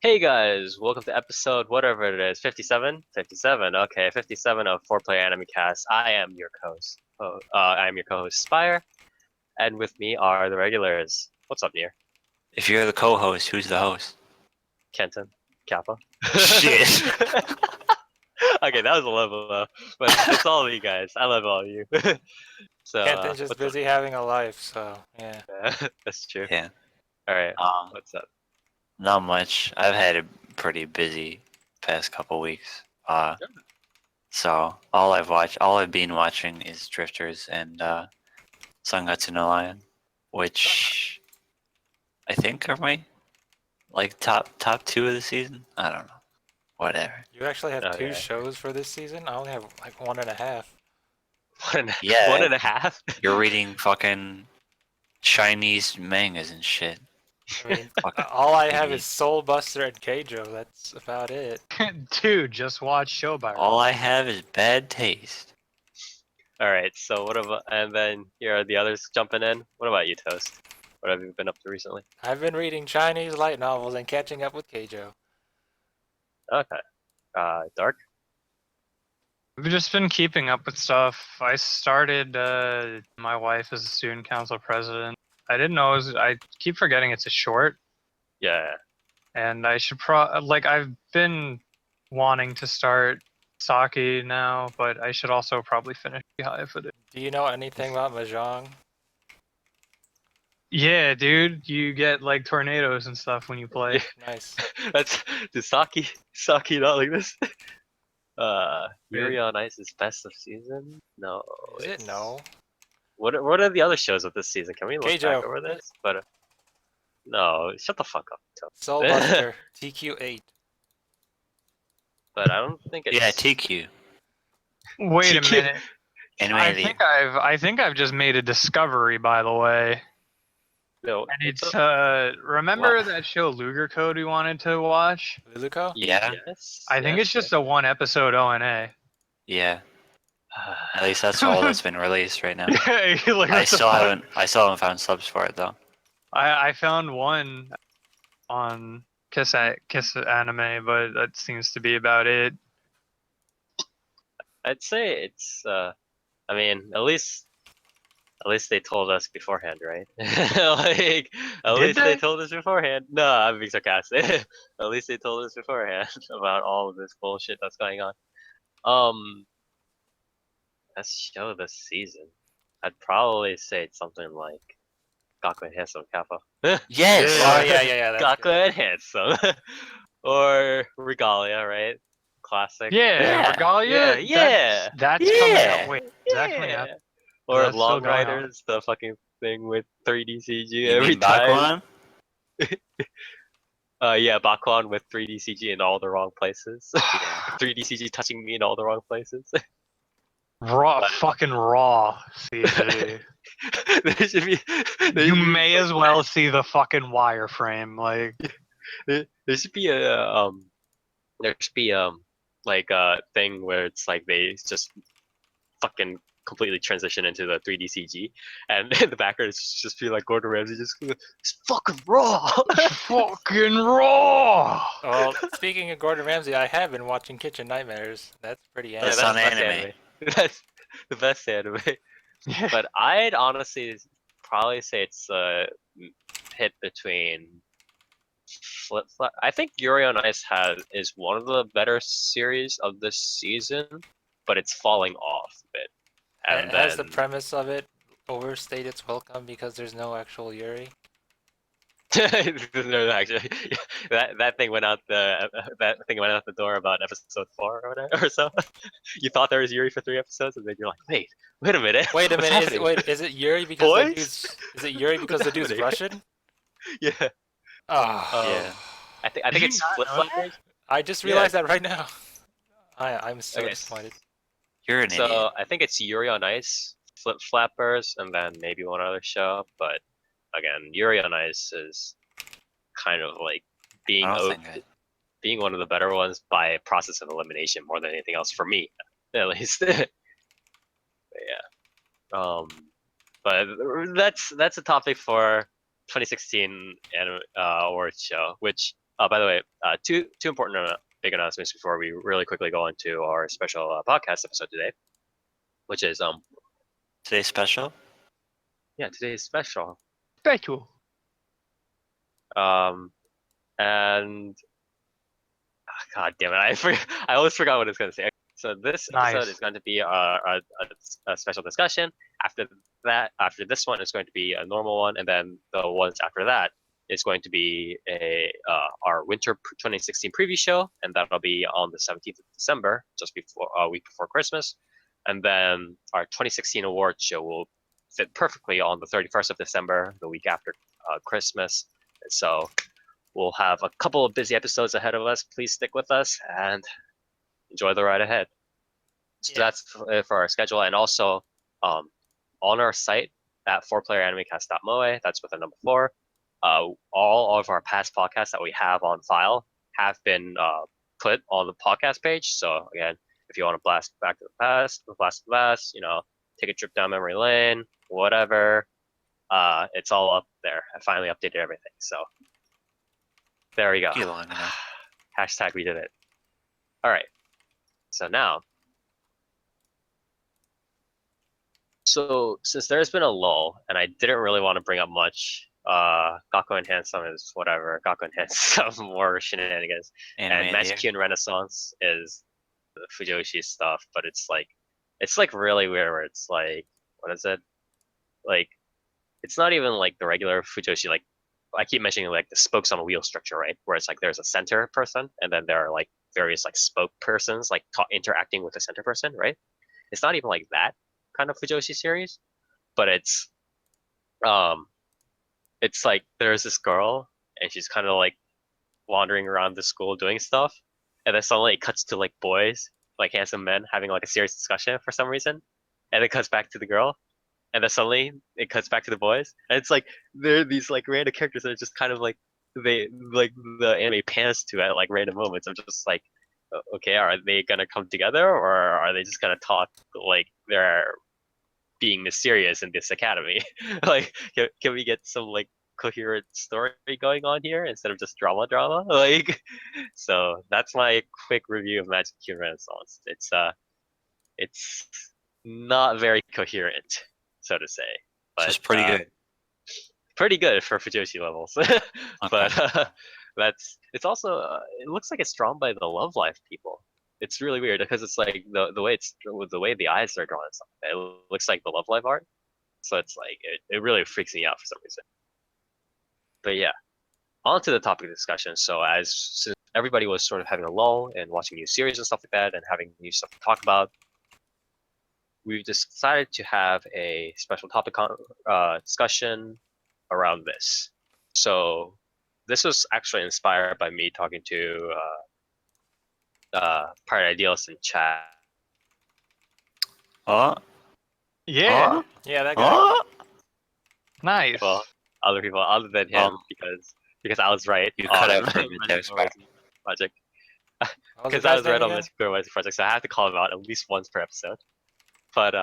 Hey guys, welcome to episode whatever it is, 57? 57, okay, 57 of 4Player Animecast. I am your co-host. I am your co-host Spire, and with me are the regulars. What's up, Nier? If you're the co-host, who's the host? Kenton, Kappa. Shit. Okay, that was a level though, but it's all of you guys. I love all of you. So, Kenton's just what's up? busy having a life, so yeah. That's true. Yeah. All right, Um, what's up? Not much. I've had a pretty busy past couple weeks. So all I've been watching is Drifters and Sangatsu no Lion, which I think are my top two of the season. I don't know. Whatever. You actually have Oh two yeah, shows for this season? I only have like one and a half. Yeah, one and a half. you're reading fucking Chinese mangas and shit. I mean, Fucking all I have idiot. is Soul Buster and Keijo. That's about it. Dude, just watch Show by All I have is bad taste. All right, so what about, and then here are the others jumping in. What about you, Toast? What have you been up to recently? I've been reading Chinese light novels and catching up with Keijo. Okay. Dark? I've just been keeping up with stuff. I started my wife as a student council president. I didn't know I keep forgetting it's a short, Yeah. and I should I've been wanting to start Saki now, but I should also probably finish Beehive for it. Do you know anything about Mahjong? Yeah, dude, you get like tornadoes and stuff when you play. Yeah. Nice. That's the Saki not like this. Yuri on Ice is best of season? No. Is it? No. What are the other shows of this season? Can we look Keijo. back over this? But no, shut the fuck up, Toast. Soul Buster, TQ8. But I don't think it's Yeah, TQ. Wait a TQ. minute. Anime I of the think I've just made a discovery, by the way. No. And what's it's up? remember Wow. that show Luger Code we wanted to watch? Luluko? Yeah. Yes. I think it's just a one episode ONA. Yeah. At least that's all that's been released right now. Like, I what the still fuck? haven't found subs for it though. I found one on Kiss Anime, but that seems to be about it. I'd say it's I mean, at least they told us beforehand, right? Like at Did least they they? told us beforehand. No, I'm being sarcastic. At least they told us beforehand about all of this bullshit that's going on. Best show this season. I'd probably say it's something like Gaku and Handsome Kappa. Yes. Oh, yeah, that's Gaku good. and Handsome. Or Regalia, right? Classic. Yeah, Yeah. Regalia. Yeah. That's Yeah. coming out. Wait, is that coming out? Or That's still Long going on? Riders, the fucking thing with 3D CG You every mean time. Bakuan? Yeah, Bakuan with 3D CG in all the wrong places. Yeah. 3D CG touching me in all the wrong places. Raw, But- fucking raw CG. there should be. There You should be, may as well see the fucking wireframe. Like, there should be a There should be like a thing where it's like they just fucking completely transition into the 3D CG, and in the background it's just be like Gordon Ramsay just it's fucking raw. fucking raw. Well, speaking of Gordon Ramsay, I have been watching Kitchen Nightmares. That's pretty Yeah, That's anime. on the best anime. That's the best anime. But I'd honestly probably say it's hit between flip flop. I think Yuri on Ice is one of the better series of this season, but it's falling off a bit. And Has the then premise of it overstayed its welcome because there's no actual Yuri? no, actually, that thing went out the door about episode 4 or whatever or so. You thought there was Yuri for 3 episodes, and then you're like, wait a minute, Wait a what's minute, happening? is it Yuri because the Boys? dude's is it Yuri because the What's dude's happening? Russian? Yeah. Oh, Yeah. I think Did you it's not flip know that? flappers. I just Yeah. realized that right now. I'm so Okay. disappointed. You're an So idiot. I think it's Yuri on Ice, Flip Flappers, and then maybe one other show. But again, Yuri on Ice is kind of like being I don't think being one of the better ones by a process of elimination more than anything else for me, at least. But yeah. But that's a topic for 2016 awards show, which By the way, two important big announcements before we really quickly go into our special podcast episode today, which is Today's special? today's special. Special. And God damn it, I always forgot what I was going to say. So this episode Nice. is going to be a special discussion. After this one is going to be a normal one, and then the ones after that is going to be our winter 2016 preview show, and that'll be on the 17th of December, just before a week before Christmas. And then our 2016 awards show will fit perfectly on the 31st of December, the week after Christmas. So we'll have a couple of busy episodes ahead of us. Please stick with us and enjoy the ride ahead. So that's for our schedule. And also on our site at 4PlayerAnimecast.moe, that's with a number 4, all of our past podcasts that we have on file have been put on the podcast page. So again, if you want to blast back to the past, take a trip down memory lane, whatever, it's all up there. I finally updated everything. So there we go. Long enough. Hashtag we did it. All right. So now, since there's been a lull, and I didn't really want to bring up much, Gakko and Handsome is whatever. Gakko and Handsome more shenanigans, and Magic and Renaissance is the Fujoshi stuff. But it's like really weird. Where it's like, what is it? Like, it's not even like the regular Fujoshi. Like, I keep mentioning like the spokes on a wheel structure, right? Where it's like there's a center person, and then there are like various like spoke persons like interacting with the center person, right? It's not even like that kind of Fujoshi series, but it's like there's this girl and she's kind of like wandering around the school doing stuff, and then suddenly it cuts to like boys, like handsome men having like a serious discussion for some reason, and it cuts back to the girl, and then suddenly it cuts back to the boys, and it's like there are these like random characters that are just kind of like the anime pans to at like random moments. I'm just like, okay, are they gonna come together, or are they just gonna talk like they're being mysterious in this academy? Like, can we get some like coherent story going on here instead of just drama? Like, so that's my quick review of Magic Q Renaissance. It's not very coherent, so to say, but Just pretty good. Pretty good for Fujoshi levels. But it's also it looks like it's drawn by the Love Life people. It's really weird because it's like the way the eyes are drawn and stuff. It looks like the Love Life art. So it's like it really freaks me out for some reason. But yeah, on to the topic of discussion. So since everybody was sort of having a lull and watching new series and stuff like that and having new stuff to talk about, we've decided to have a special topic discussion around this. So this was actually inspired by me talking to Pirate Idealist in chat. Oh, Yeah. Yeah, that guy. oh, Nice. Well, other people other than him, because I was right. You on cut out from the Magic text. Horizon project. What was Because the I guy's was right name on again? Magic Horizon project, so I have to call him out at least once per episode. But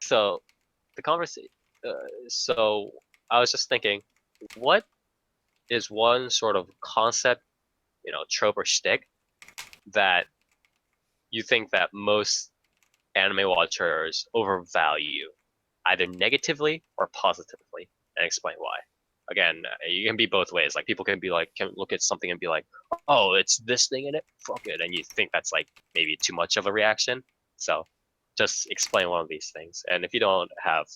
so the conversation. So I was just thinking, what is one sort of concept, trope or shtick that you think that most anime watchers overvalue, either negatively or positively, and explain why. Again, you can be both ways. Like, people can look at something and be like, "Oh, it's this thing in it, fuck it," and you think that's like maybe too much of a reaction. So, just explain one of these things. And if you don't have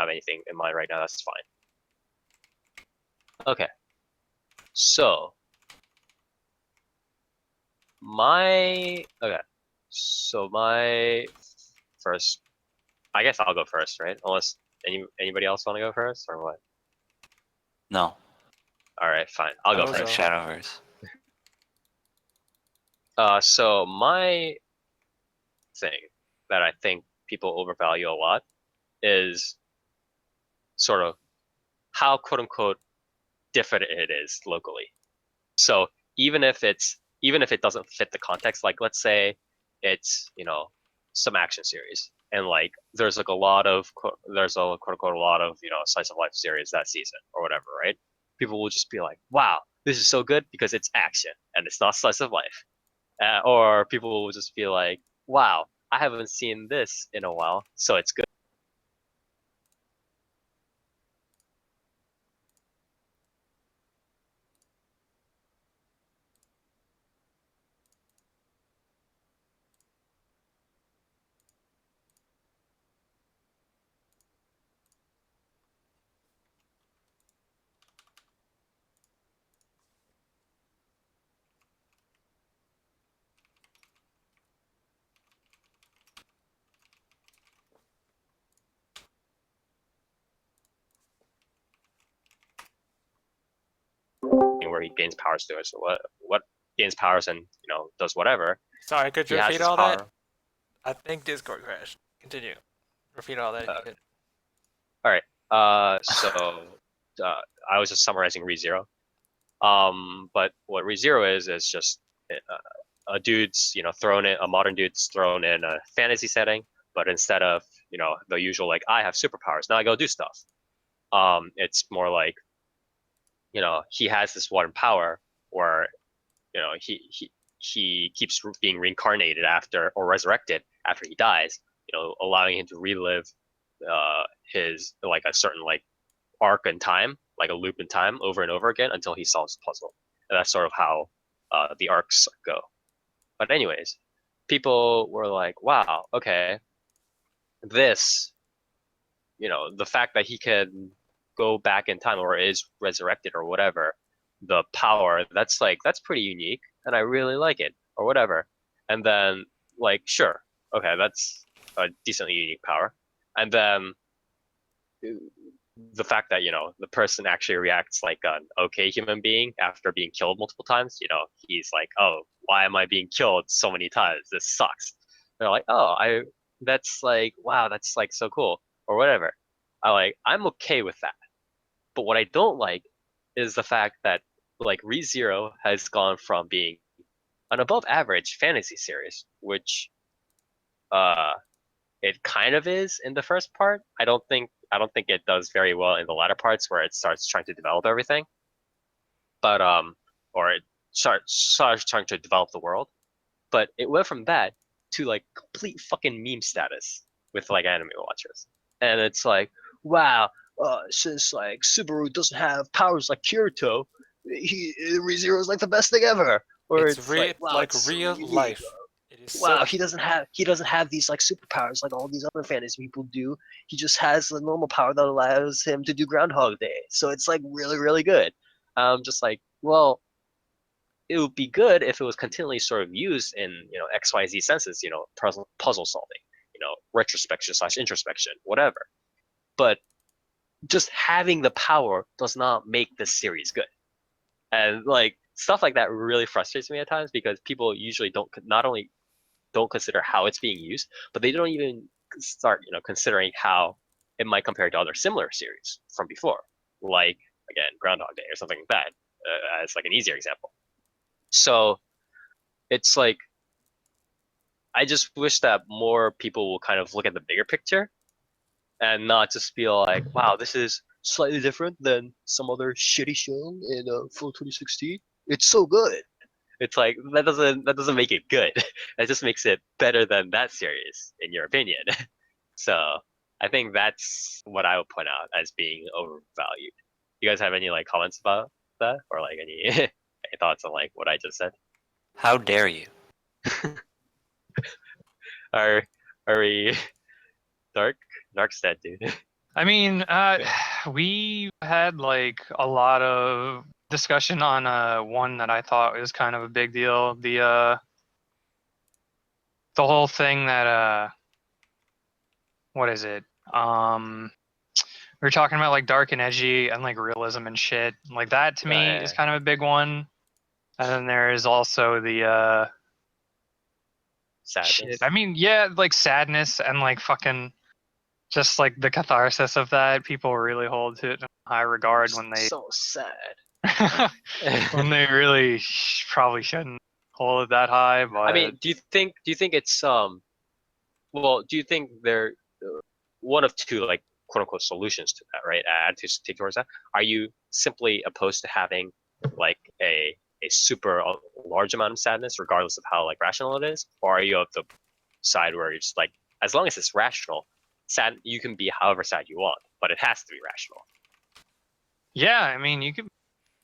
anything in mind right now, that's fine. Okay. So my first, I guess I'll go first, right? Unless anybody else want to go first, or what? no, All right, fine. I'll go I'll first. go. Shadowverse. So my thing that I think people overvalue a lot is sort of how quote unquote different it is locally. So even if it doesn't fit the context, like let's say it's some action series, and like there's like a lot of quote unquote a lot of slice of life series that season or whatever, right? people will just be like, wow, this is so good because it's action and it's not slice of life. Or people will just be like, wow, I haven't seen this in a while, so it's good. Where he gains powers to it. So what gains powers and does whatever. Sorry, could He you has repeat this all power. that? I think Discord crashed. Continue. Repeat all that if you could. All right. So I was just summarizing ReZero. But what ReZero is just a dude's thrown in a modern dude's thrown in a fantasy setting, but instead of the usual like I have superpowers now I go do stuff. It's more like he has this one power where he keeps being reincarnated after or resurrected after he dies, allowing him to relive his like a certain like arc in time, like a loop in time over and over again until he solves the puzzle. And that's sort of how the arcs go. But anyways, people were like, wow, okay, this, the fact that he can go back in time or is resurrected or whatever, the power, that's pretty unique and I really like it or whatever. And then like, sure, okay, that's a decently unique power. And then the fact that the person actually reacts like an okay human being after being killed multiple times, he's like, oh, why am I being killed so many times? This sucks. They're like, oh, that's like, wow, that's like so cool or whatever. I'm okay with that. But what I don't like is the fact that like ReZero has gone from being an above average fantasy series, which uh it kind of is in the first part. I don't think it does very well in the latter parts where it starts trying to develop everything. But or it starts trying to develop the world. But it went from that to like complete fucking meme status with like anime watchers. And it's like, wow, since like Subaru doesn't have powers like Kirito, ReZero is like the best thing ever. Or It's it's like, wow, like it's so real unique. life. It is so. Wow, he doesn't have these like superpowers like all these other fantasy people do. He just has the normal power that allows him to do Groundhog Day. So it's like really, really good. Just like, well, it would be good if it was continually sort of used in XYZ senses, puzzle solving, retrospection slash introspection, whatever. But just having the power does not make this series good. And like stuff like that really frustrates me at times because people usually don't not only don't consider how it's being used, but they don't even start, considering how it might compare to other similar series from before, like again Groundhog Day or something like that, as like an easier example. So it's like I just wish that more people will kind of look at the bigger picture and not just be like, wow, this is slightly different than some other shitty show in full 2016. It's so good. It's like that doesn't make it good. That just makes it better than that series, in your opinion. So I think that's what I would point out as being overvalued. You guys have any like comments about that, or like any any thoughts on like what I just said? How dare you? Are are we dark's dead, dude? I mean, we had like a lot of discussion on one that I thought was kind of a big deal. The whole thing that what is it? We were talking about like dark and edgy and like realism and shit. Like that to me is kind of a big one. And then there is also the Sadness. shit. I mean, yeah, like sadness and like fucking just like the catharsis of that. People really hold to it in high regard when they So sad. when they really probably shouldn't hold it that high. But I mean, do you think it's well, do you think they're one of two like quote unquote solutions to that, right? Attitudes to take towards that. Are you simply opposed to having like a super large amount of sadness, regardless of how like rational it is, or are you of the side where it's like, as long as it's rational, sad, you can be however sad you want, but it has to be rational? Yeah, I mean, you could.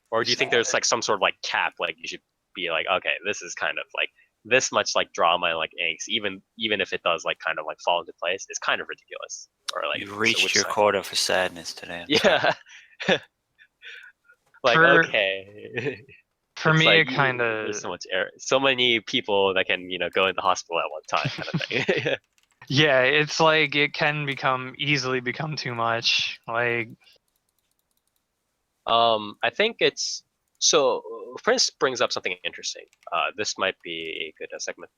Or do you think there's like some sort of like cap, like you should be like, okay, this is kind of like this much like drama and like angst, even if it does like kind of like fall into place, it's kind of ridiculous. Or like You reached your quota for sadness today. Yeah. Like For- okay. For It's me, like it kind there's of. so much error, so many people that can go into hospital at one time, kind of thing. Yeah, it's like it can easily become too much. Like, I think it's so. Prince brings up something interesting. This might be a good segment.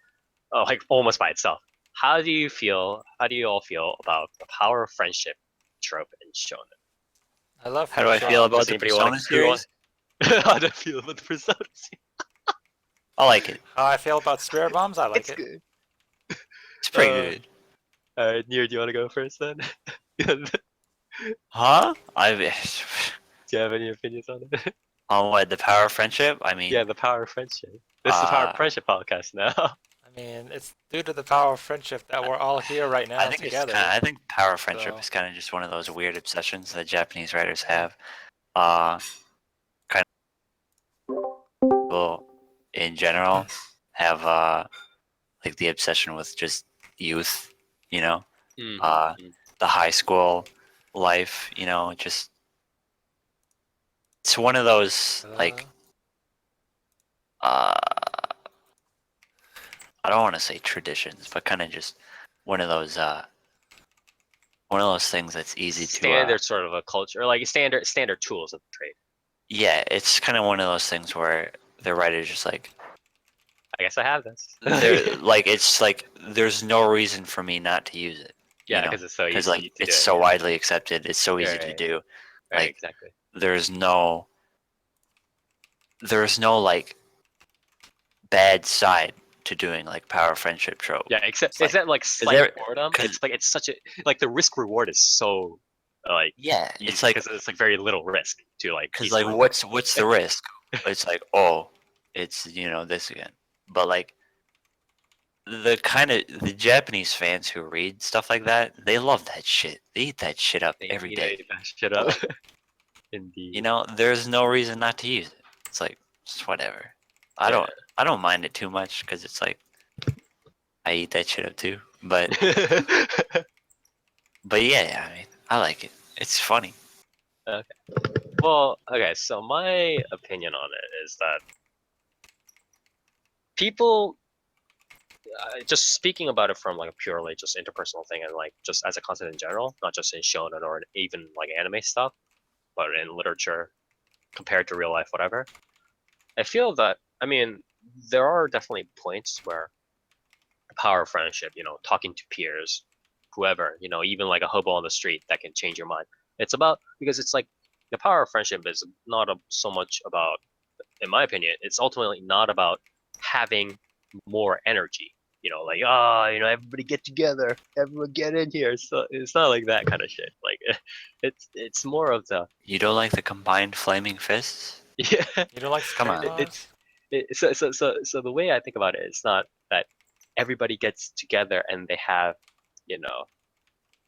Oh, like almost by itself. How do you feel? How do you all feel about the power of friendship trope in shonen? I love How do I friendship. feel about Does the anybody Persona want series? How do you feel about the Persona series? I like it. How I feel about spirit bombs? I like It's it. good. It's pretty good. Alright, Nier, do you want to go first then? Do Huh? you have any opinions on it? On what, the power of friendship? I mean, Yeah, the power of friendship. This is the Power of uh, Friendship podcast now. I mean, it's due to the power of friendship that we're all here right now I think together. I think power of friendship So- is kind of just one of those weird obsessions that Japanese writers have. Kind of people in general have like the obsession with just youth, you know, the high school life, you know, just it's one of those like I don't want to say traditions, but kind of just one of those things that's easy standard to sort of a culture, or like standard tools of the trade. yeah, it's kind of one of those things where the writer's just like I guess I have this. they're like it's like there's no reason for me not to use it. Yeah, you know? because it's so easy Because like to it's do. so widely accepted, it's so easy to Right. do. Right, like, exactly. There's no like bad side to doing like power friendship trope. Yeah, except It's like- like slight there- boredom. 'cause- It's like it's such a like the risk reward is so like Yeah, easy, it's like because it's like very little risk to like because be like so- what's the risk? It's like oh, it's this again. But like the Japanese fans who read stuff like that, they love that shit. They eat that shit up they every need day. to bash shit up. Indeed. You know, there's no reason not to use it. It's like it's whatever. I don't mind it too much because it's like I eat that shit up too. But yeah, I mean, I like it. It's funny. Well, okay, so my opinion on it is that people, just speaking about it from like a purely just interpersonal thing and like just as a concept in general, not just in shonen or even like anime stuff, but in literature compared to real life, whatever. I feel that, I mean, there are definitely points where the power of friendship, talking to peers, whoever, even like a hobo on the street that can change your mind. It's about, because it's like the power of friendship is not so much about, in my opinion, it's ultimately not about having more energy. Like, everybody get together, everyone get in here. So it's not like that kind of shit. Like, it's more of the You don't like the combined flaming fists? yeah. You don't like Come spirit on. bombs? So the way I think about it, it's not that everybody gets together and they have,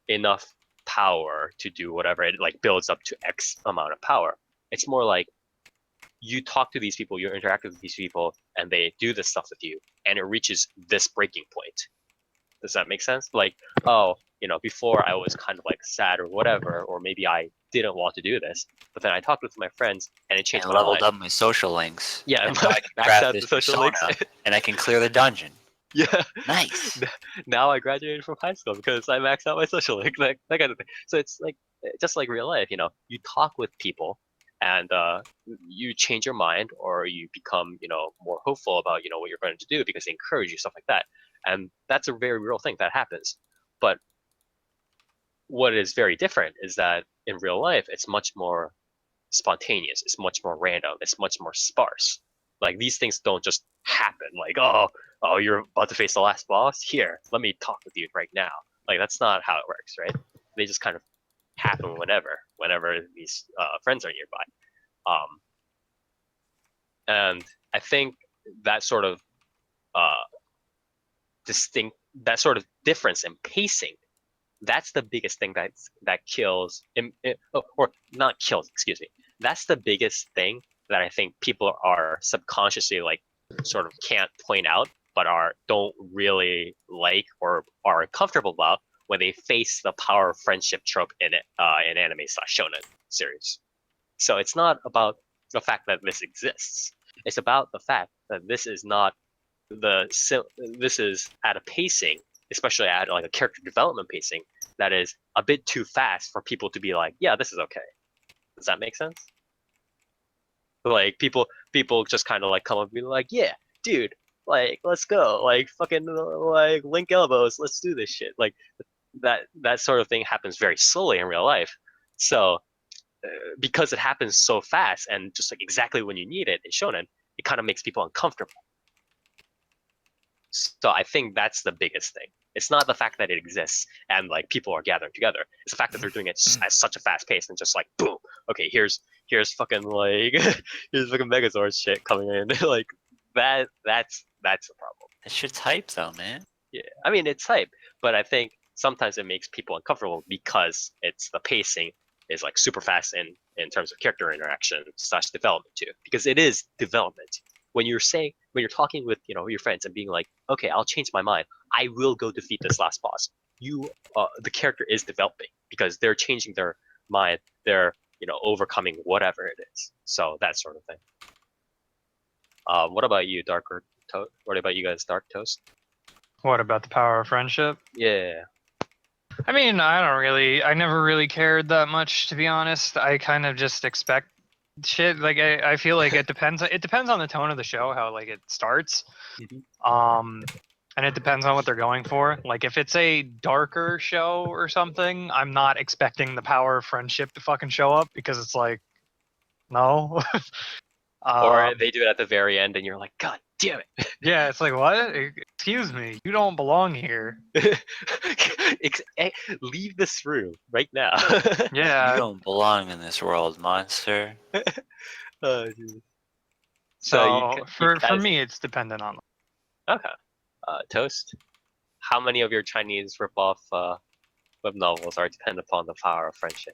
enough power to do whatever. It like builds up to X amount of power. It's more like you talk to these people, you interact with these people, and they do this stuff with you, and it reaches this breaking point. Does that make sense? Like, oh, before I was kind of like sad or whatever, or maybe I didn't want to do this, but then I talked with my friends and it changed And my leveled mind. up my social links. Yeah, and now I can maxed craft out this the social links. persona, and I can clear the dungeon. Yeah. Nice. Now I graduated from high school because I maxed out my social link, like that kind of thing. So it's like just like real life, you talk with people and you change your mind or you become, more hopeful about, what you're going to do because they encourage you, stuff like that. And that's a very real thing that happens. But what is very different is that in real life, it's much more spontaneous. It's much more random. It's much more sparse. Like these things don't just happen. Like, oh, you're about to face the last boss. Here, let me talk with you right now. Like that's not how it works, right? They just kind of happen whenever these friends are nearby. And I think that sort of that sort of difference in pacing, that's the biggest thing that kills, or not kills, excuse me. That's the biggest thing that I think people are subconsciously like sort of can't point out, but don't really like or are comfortable about when they face the power of friendship trope in anime/shonen series. So it's not about the fact that this exists. It's about the fact that this is not this is at a pacing, especially at like a character development pacing, that is a bit too fast for people to be like, yeah, this is okay. Does that make sense? Like people just kind of like come up and be like, yeah, dude, like let's go, like fucking like link elbows, let's do this shit. Like that sort of thing happens very slowly in real life. So because it happens so fast and just like exactly when you need it in shonen, it kind of makes people uncomfortable. So I think that's the biggest thing. It's not the fact that it exists and like people are gathering together. It's the fact that they're doing it at such a fast pace and just like boom. Okay, here's fucking like here's fucking Megazord shit coming in. Like that's the problem. That shit's hype though, man. Yeah, I mean it's hype, but I think sometimes it makes people uncomfortable because it's the pacing is like super fast in terms of character interaction / development too. Because it is development. When you're talking with your friends and being like, okay, I'll change my mind. I will go defeat this last boss. The character is developing because they're changing their mind. They're overcoming whatever it is. So that sort of thing. What about you, Darker Toast? What about you guys, Dark Toast? What about the power of friendship? Yeah. I mean, I never really cared that much, to be honest. I kind of just expect shit. Like I feel like it depends on the tone of the show, how like it starts. And it depends on what they're going for. Like if it's a darker show or something, I'm not expecting the power of friendship to fucking show up because it's like, no. Or they do it at the very end and you're like, God damn it. Yeah, it's like, what? Excuse me, you don't belong here. Leave this room right now. Yeah. You don't belong in this world, monster. Oh, dude. So you for me, it's dependent on. Okay. Toast, how many of your Chinese rip-off web novels are dependent upon the power of friendship?